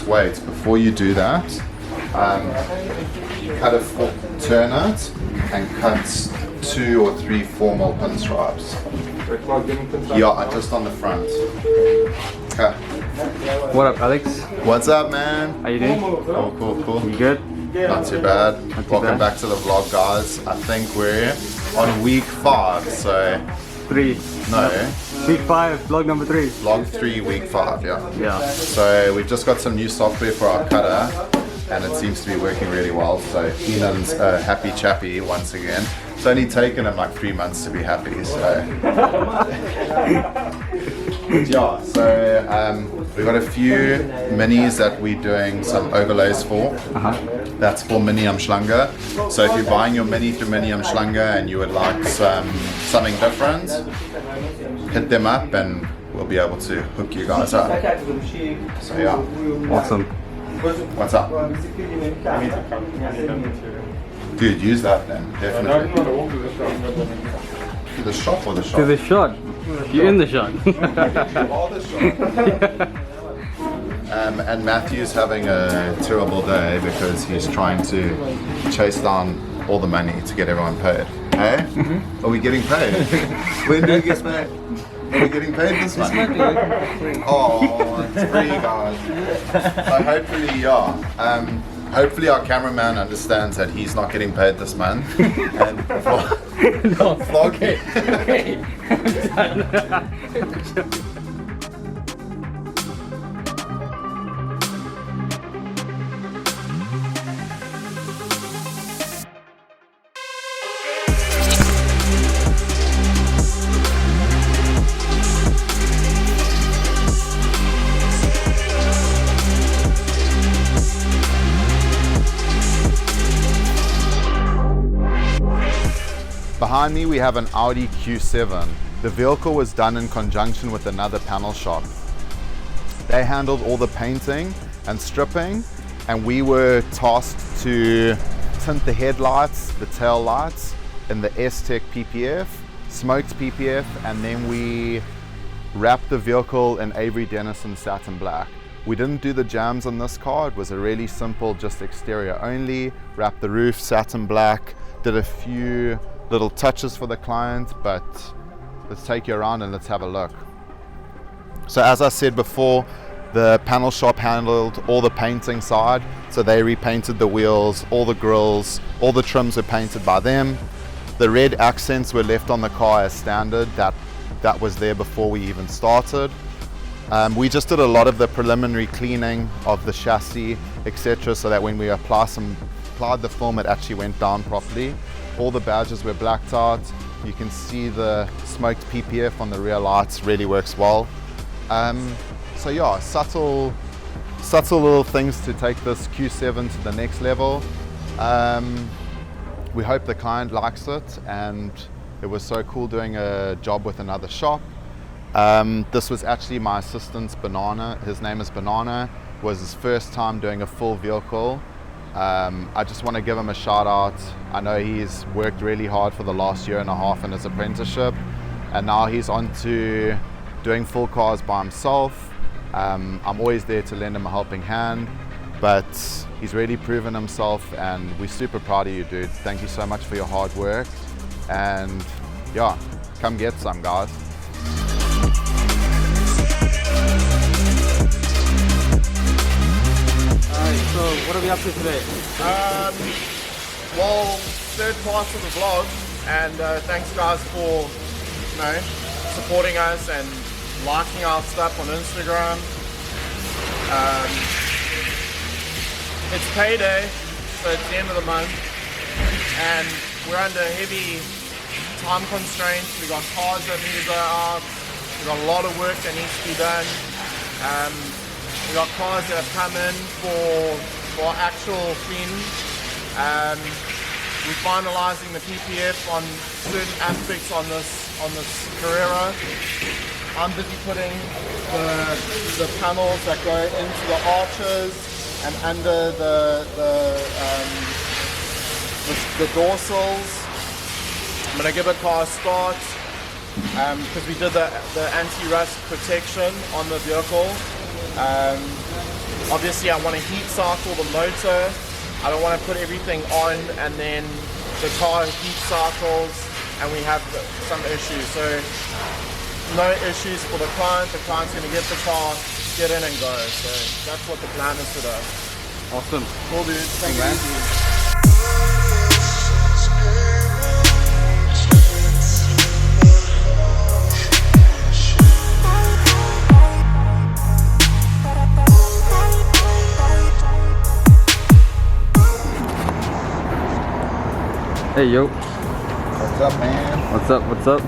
wait, before you do that, turn it and cut 2 or 3 formal pinstripes. Yeah, just on the front. Okay. What up, Alex? What's up, man? How you doing? Cool. You good? Not too bad. Welcome back to the vlog, guys. I think we're on week 5, so... 3. No. Week 5, vlog number 3. Vlog 3, week 5, yeah. Yeah. So we've just got some new software for our cutter, and it seems to be working really well. So Enan's a happy chappy once again. It's only taken him like 3 months to be happy, so... Yeah, so we've got a few minis that we're doing some overlays for. That's for Mini am Schlange. So if you're buying your mini through Mini am Schlange and you would like something different, hit them up and we'll be able to hook you guys up. So yeah. Awesome. What's up? Dude, use that then, definitely. To the shop or the shop? To the shot. You're in the shot. And Matthew's having a terrible day because he's trying to chase down all the money to get everyone paid. Hey? Are we getting paid? When do we get paid? Are we getting paid this month? Oh, it's free, guys. So hopefully, yeah. Hopefully our cameraman understands that he's not getting paid this month. And vlog. Okay. Behind me we have an Audi Q7. The vehicle was done in conjunction with another panel shop. They handled all the painting and stripping, and we were tasked to tint the headlights, the tail lights in the S-Tech PPF, smoked PPF, and then we wrapped the vehicle in Avery Dennison satin black. We didn't do the jams on this car. It was a really simple, just exterior only. Wrapped the roof satin black, did a few little touches for the client, but let's take you around and let's have a look. So as I said before, the panel shop handled all the painting side, so they repainted the wheels, all the grills, all the trims were painted by them. The red accents were left on the car as standard. That was there before we even started. We just did a lot of the preliminary cleaning of the chassis, etc., so that when we applied the film, it actually went down properly. All the badges were blacked out. You can see the smoked PPF on the rear lights really works well. So yeah, subtle little things to take this Q7 to the next level. We hope the client likes it, and it was so cool doing a job with another shop. This was actually my assistant's Banana. His name is Banana. It was his first time doing a full vehicle. I just want to give him a shout out. I know he's worked really hard for the last 1.5 years in his apprenticeship, and now he's on to doing full cars by himself. I'm always there to lend him a helping hand, but he's really proven himself, and we're super proud of you, dude. Thank you so much for your hard work, and yeah, come get some, guys. So what are we up to today? Well, third part of the vlog, and thanks guys for supporting us and liking our stuff on Instagram. It's payday, so it's the end of the month, and we're under heavy time constraints. We got cars that need to go out. We got a lot of work that needs to be done. We got cars that have come in for actual clean. We're finalizing the PPF on certain aspects on this Carrera. I'm busy putting the panels that go into the arches and under the dorsals. I'm gonna give the car a start because we did the anti-rust protection on the vehicle. obviously I want to heat cycle the motor. I don't want to put everything on and then the car heat cycles and we have some issues. So no issues for the client. The client's going to get the car, get in and go. So that's what the plan is today. Awesome. Cool, dude. Thank you. Hey yo. What's up, man? What's up? What's up?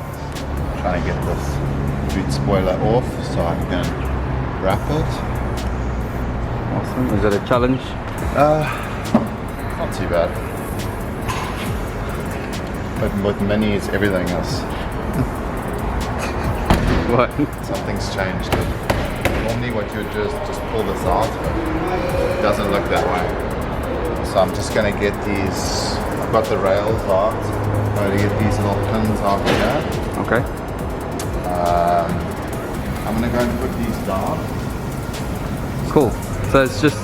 Trying to get this boot spoiler off so I can wrap it. Awesome. Is that a challenge? Not too bad. But with Mini, it's everything else. What? Something's changed. Normally what you would just pull this out, but it doesn't look that way. So I'm just gonna get these, I've got the rails out. I'm going to get these little pins out here. Okay. I'm gonna go and put these down. Cool. So it's just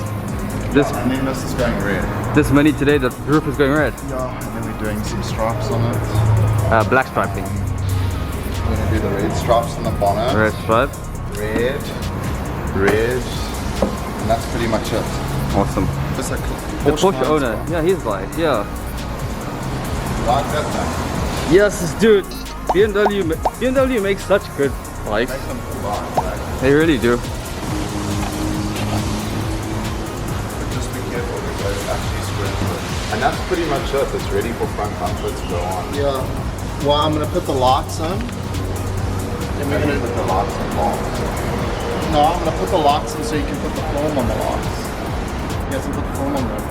this And then this is going red. this Mini today. The roof is going red. Yeah, and then we're doing some stripes on it. Black striping. We're gonna do the red stripes on the bonnet. Red stripe. Red, and that's pretty much it. Awesome. Just like The Porsche owner. Yeah, he's like, yeah. Like that thing. Yes, dude. BMW makes such good bikes. Make them cool bikes, right? They really do. But just be careful because it's actually square. And that's pretty much it. It's ready for front comfort to go on. Yeah. Well, I'm gonna put the locks on. And we're gonna put the locks on long. No, I'm gonna put the locks in so you can put the foam on the locks. You have to put the foam on there.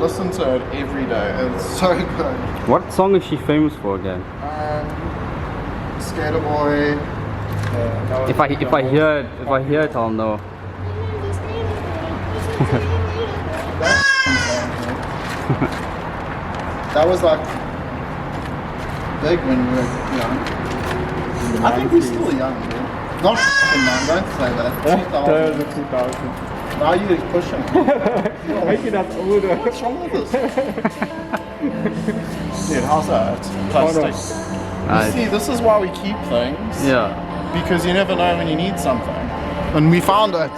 listen to it every day. It's so good. What song is she famous for again? Skater Boy. If I hear it, I'll know. That was like big when we were young. I think we're still young, dude. Not f***ing young, don't say that. 2000. Now you're pushing. Making us older. What's wrong with this? Dude, how's that? Plastic. You see, this is why we keep things. Yeah. Because you never know when you need something. And we found it.